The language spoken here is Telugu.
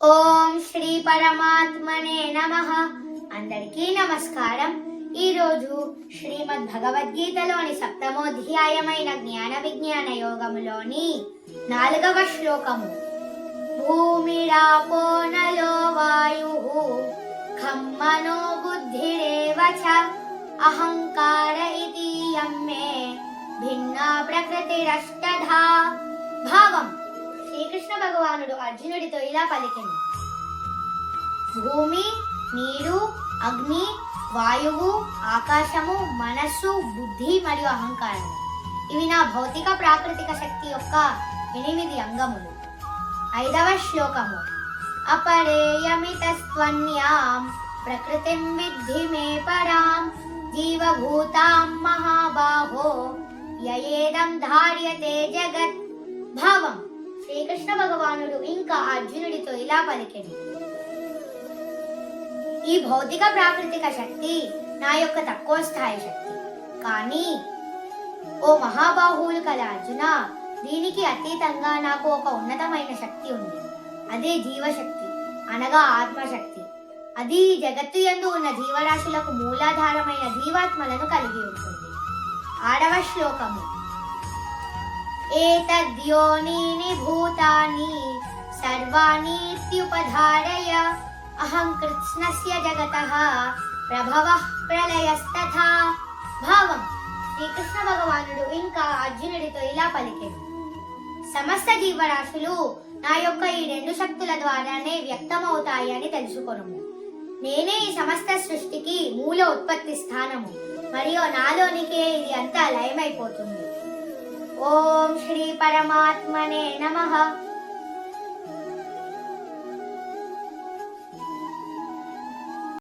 ఓం శ్రీ పరమాత్మనే నమః. అందరికీ నమస్కారం. ఈరోజు శ్రీమద్ భగవద్గీతలోని 7వ అధ్యాయమైన జ్ఞాన విజ్ఞాన యోగములోని 4వ శ్లోకము. భూమిరాపో నలో వాయుః ఖం మనో బుద్ధిరేవ చ అహంకార ఇతి యమ్మే భిన్నా ప్రకృతిరష్టధా. భావం: శ్రీకృష్ణ భగవానుడు అర్జునుడితో ఇలా పలికెను: భూమి, నీరు, అగ్ని, వాయువు, ఆకాశము, మనస్సు, బుద్ధి మరియు అహంకారము ఇవి నా భౌతిక ప్రాకృతిక శక్తి యొక్క 8 అంగములు. 5వ శ్లోకము. అపరేయమితస్త్వన్యాం ప్రకృతిం విద్ధి మే పరాం జీవభూతాం మహాబాహో యయేదం ధార్యతే జగత్. భావం: శ్రీకృష్ణ భగవానుడు ఇంకా అర్జునుడితో ఇలా పలికెను: ఈ భౌతిక ప్రాకృతిక శక్తి నా యొక్క తక్కువ స్థాయి శక్తి. కానీ ఓ మహాబాహువులు కల అర్జున, దీనికి అతీతంగా నాకు ఒక ఉన్నతమైన శక్తి ఉంది. అదే జీవశక్తి అనగా ఆత్మశక్తి. అది జగత్తు యందు ఉన్న జీవరాశులకు మూలాధారమైన జీవాత్మలను కలిగి ఉంటుంది. 6వ శ్లోకము. ఏతద్యోనీని భూతాని సర్వాణీత్యుపధారయ అహం కృత్స్నస్య జగతః ప్రభవః ప్రళయస్తథా. భావం: శ్రీకృష్ణ భగవానుడు ఇంకా అర్జునుడితో ఇలా పలికెను: సమస్త జీవరాశులు నా యొక్క ఈ 2 శక్తుల ద్వారానే వ్యక్తమవుతాయి అని తెలుసుకొనుము. నేనే ఈ సమస్త సృష్టికి మూల ఉత్పత్తి స్థానము, మరియు నాలోనికే ఇది అంతా లయమైపోతుంది. ఓం శ్రీ పరమాత్మనే నమః.